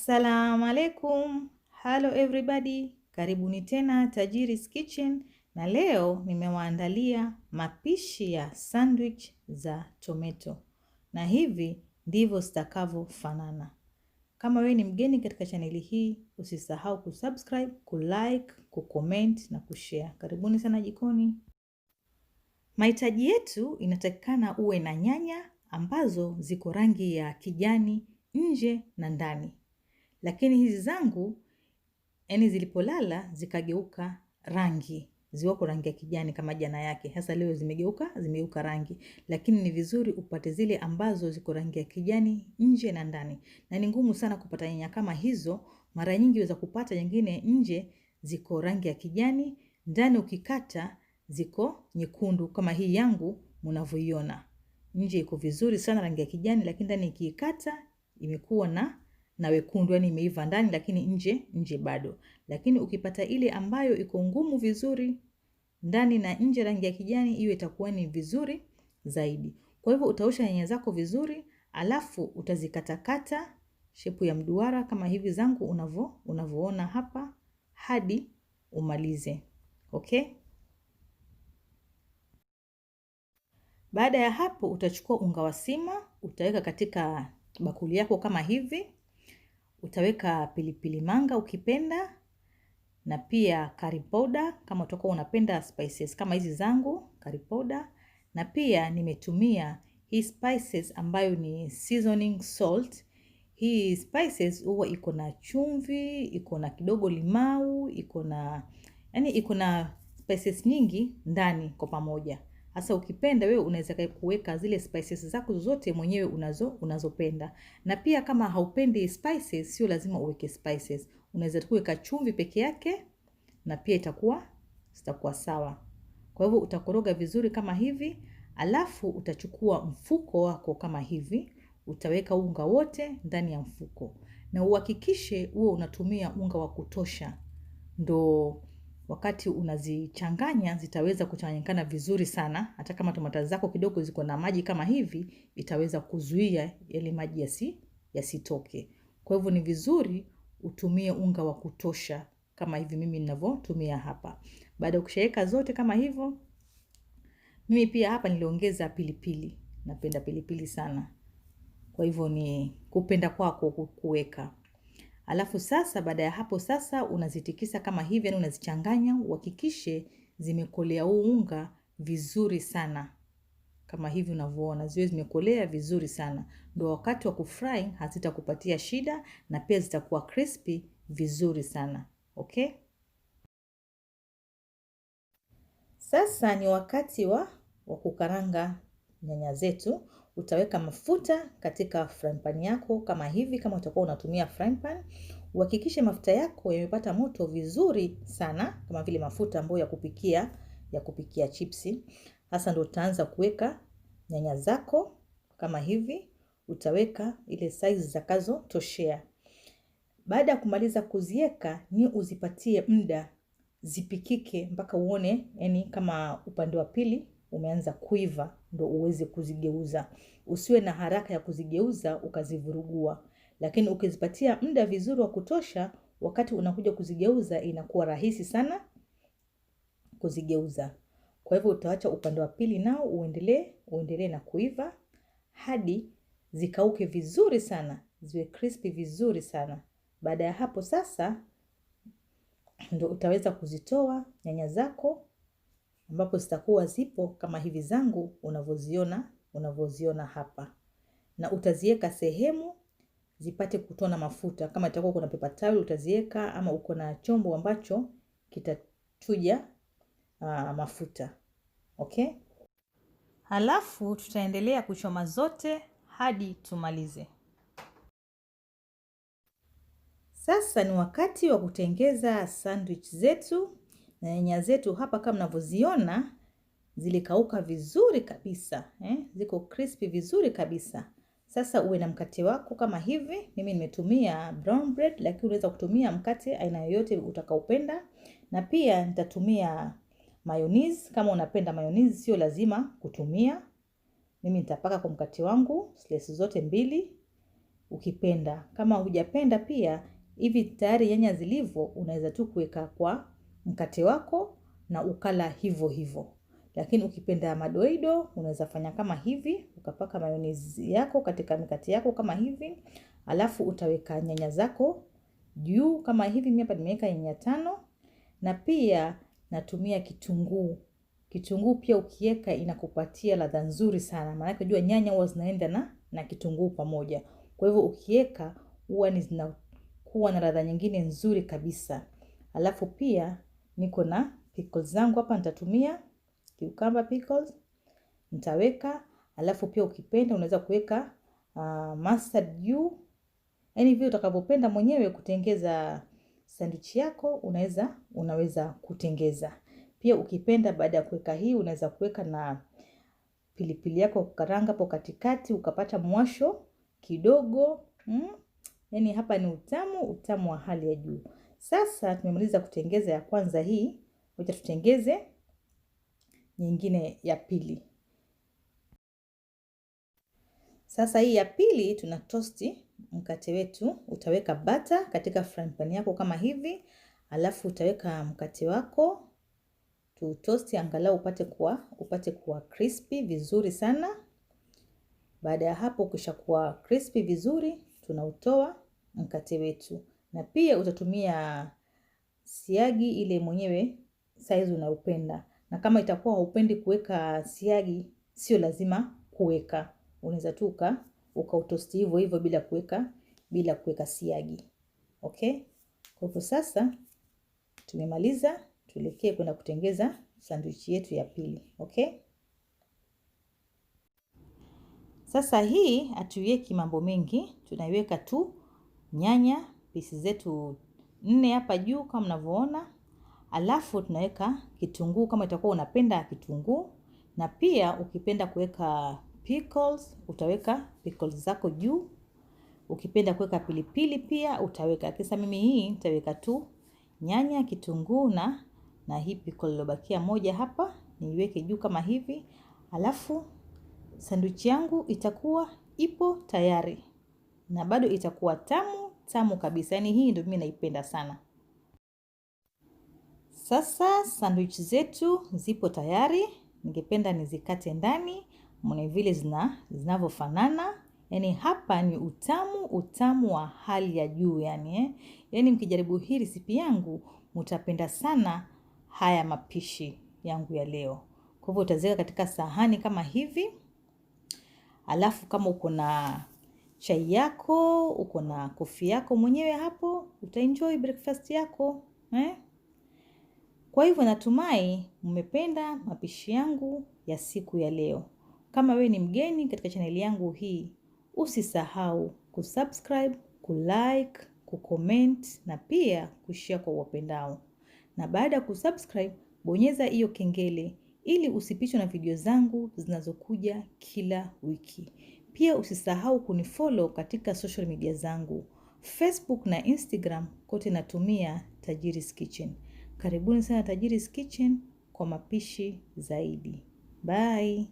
Assalamu alaikum. Hello everybody. Karibuni tena Tajiri's Kitchen, na leo nimewaandalia mapishi ya sandwich za tomato. Na hivi ndivyo zitakavyofanana. Kama wewe ni mgeni katika chaneli hii, usisahau kusubscribe, kulike, kucomment na kushare. Karibuni sana jikoni. Mahitaji yetu inatakikana uwe na nyanya ambazo ziko rangi ya kijani nje na ndani. Lakini hizi zangu zilipolala zikageuka rangi. Ziwako rangi ya kijani kama jana yake. Sasa leo zimegeuka rangi. Lakini ni vizuri upate zile ambazo ziko rangi ya kijani nje na ndani. Na ni ngumu sana kupata nyanya kama hizo. Mara nyingi unaweza kupata nyingine nje ziko rangi ya kijani, ndani ukikata ziko nyekundu kama hii yangu mnavyoiona. Nje iko vizuri sana rangi ya kijani, lakini ndani ikikata imekuwa na wekundu, yani imeiva ndani lakini nje bado. Lakini ukipata ile ambayo iko ngumu vizuri ndani na nje rangi ya kijani, hiyo itakuwa ni vizuri zaidi. Kwa hivyo utaosha nyanya zako vizuri, alafu utazikatakata shepu ya mduara kama hivi zangu unavyoona hapa hadi umalize. Okay? Baada ya hapo utachukua unga wa sima, utaweka katika bakuli yako kama hivi. Utaweka pilipili manga ukipenda, na pia curry powder kama utakuwa unapenda spices kama hizi zangu, curry powder. Na pia nimetumia hii spices ambayo ni seasoning salt. Hii spices huwa iko na chumvi, iko na kidogo limau, iko na spices nyingi ndani kwa pamoja. Hasa ukipenda wewe unaweza kuweka zile spices zako zote mwenyewe unazopenda. Na pia kama haupendi spices, sio lazima uweke spices. Unaweza kuweka chumvi peke yake na pia itakuwa sawa. Kwa hivyo utakoroga vizuri kama hivi, alafu utachukua mfuko wako kama hivi, utaweka unga wote ndani ya mfuko. Na uhakikishe uwe unatumia unga wa kutosha. Ndo wakati unazichanganya zitaweza kuchanganyikana vizuri sana. Hata kama tomato zako kidogo ziko na maji kama hivi, itaweza kuzuia yale maji yasitoke. Kwa hivyo ni vizuri utumie unga wa kutosha kama hivi mimi ninavyotumia hapa. Baada ya kushaweka zote kama hivyo, mimi pia hapa niliongeza pilipili. Napenda pilipili sana. Kwa hivyo ni kupenda kwako kuweka. Alafu sasa baada ya hapo sasa unazitikisa kama hivi, yani unazichanganya, uhakikishe zimekolea unga vizuri sana. Kama hivi unavyoona, ziwe zimekolea vizuri sana. Ndio wakati wa kufry hazitakupatia shida na pia zitakuwa crispy vizuri sana. Okay? Sasa ni wakati wa kukaranga nyanya zetu. Utaweka mafuta katika frying pan yako kama hivi, kama utakuwa unatumia frying pan. Uhakikishe mafuta yako yamepata moto vizuri sana, kama vile mafuta ambayo ya kupikia chipsi. Hasa ndio utaanza kuweka nyanya zako kama hivi. Utaweka ile size zakazo toshea. Baada ya kumaliza kuziweka, ni uzipatie muda zipikike mpaka uone yani kama upande wa pili umeanza kuiva, ndio uweze kuzigeuza. Usiwe na haraka ya kuzigeuza ukazivurugua. Lakini ukizipatia muda vizuri wa kutosha, wakati unakuja kuzigeuza inakuwa rahisi sana kuzigeuza. Kwa hivyo utaacha upande wa pili nao uendelee na kuiva hadi zikauke vizuri sana, ziwe crispy vizuri sana. Baada ya hapo sasa ndio utaweza kuzitoa nyanya zako, ambapo zitakuwa zipo kama hivi zangu unavyoziona hapa. Na utaziweka sehemu zipate kutona mafuta. Kama itakuwa kuna paper towel utaziweka, ama uko na chombo ambacho kitachuja mafuta. Okay? Halafu tutaendelea kuchoma zote hadi tumalize. Sasa ni wakati wa kutengeza sandwich zetu. Na nyanya zetu hapa kama mnavyoziona zilikauka vizuri kabisa, ziko crispy vizuri kabisa. Sasa uwe na mkate wako kama hivi. Mimi nimetumia brown bread, lakini unaweza kutumia mkate aina yoyote utakaopenda. Na pia nitatumia mayonnaise kama unapenda mayonnaise, sio lazima kutumia. Mimi nitapaka kwa mkate wangu slices zote mbili. ukipenda. Kama hujapenda pia, hivi tayari nyanya zilivyo, unaweza tu kuweka kwa mkate wako na ukala hivyo hivyo. Lakini ukipenda madoido, unaweza fanya kama hivi, ukapaka mayonezi yako katika mikate yako kama hivi, alafu utaweka nyanya zako juu kama hivi. Mimi hapa nimeweka nyanya 5, na pia natumia kitunguu. Kitunguu pia ukiweka inakupatia ladha nzuri sana. Maana unajua nyanya huwa zinaenda na kitunguu pamoja. Kwa hivyo ukiweka huwa zinakuwa na ladha nyingine nzuri kabisa. Alafu pia niko na pickles zangu hapa, nitatumia cucumber pickles. Nitaweka, alafu pia ukipenda unaweza kuweka mustard juu. Yaani vile utakavyopenda mwenyewe kutengeza sandwich yako, unaweza kutengeza. Pia ukipenda baada ya kuweka hii, unaweza kuweka na pilipili yako kukaranga hapo katikati, ukapata mwasho kidogo. Yaani hapa ni utamu wa hali ya juu. Sasa tumemaliza kutengeza ya kwanza hii, wacha tutengeze nyingine ya pili. Sasa hii ya pili tuna toasti mkate wetu. Utaweka butter katika frying pan yako kama hivi, alafu utaweka mkate wako tu toast angalau upate kuwa crispy vizuri sana. Baada ya hapo ukishakuwa crispy vizuri, tunautoa mkate wetu. Na pia utatumia siagi ile mwenyewe size unayopenda. Na kama itakuwa haupendi kuweka siagi, sio lazima kuweka. Unaweza tu ukautoast hivyo hivyo bila kuweka siagi. Okay? Kwa hivyo sasa tumemaliza, tuelekee kwenda kutengeza sandwich yetu ya pili. Okay? Sasa hii hatuiweki mambo mengi, tunaiweka tu nyanya pisi zetu 4 hapa juu kama mnavyoona. Alafu tunaweka kitunguu kama itakuwa unapenda kitunguu, na pia ukipenda kuweka pickles, utaweka pickles zako juu. Ukipenda kuweka pilipili pia utaweka. Kisa mimi hii nitaweka tu nyanya, kitunguu na hii pickle iliyobakia moja hapa, niiweke juu kama hivi. Alafu sandwich yangu itakuwa ipo tayari. Na bado itakuwa tamu kabisa. Yaani hii ndio mimi naipenda sana. Sasa sandwich zetu zipo tayari. Ningependa nizikate ndani, muone vile zinavyofanana. Yaani hapa ni utamu wa hali ya juu yani. Yaani mkijaribu hii recipe yangu, mtapenda sana haya mapishi yangu ya leo. Kwa hivyo utaziweka katika sahani kama hivi. Alafu kama uko na chai yako, uko na coffee yako mwenyewe hapo, utaenjoy breakfast yako. Kwa hivyo natumai mmependa mapishi yangu ya siku ya leo. Kama wewe ni mgeni katika chaneli yangu hii, usisahau kusubscribe, kulike, kucomment na pia kushare kwa wapendao. Na baada ya kusubscribe, bonyeza hiyo kengele ili usipitwe na video zangu zinazokuja kila wiki. Pia usisahau kunifollow katika social media zangu. Facebook na Instagram kote natumia Tajiri's Kitchen. Karibuni sana Tajiri's Kitchen kwa mapishi zaidi. Bye.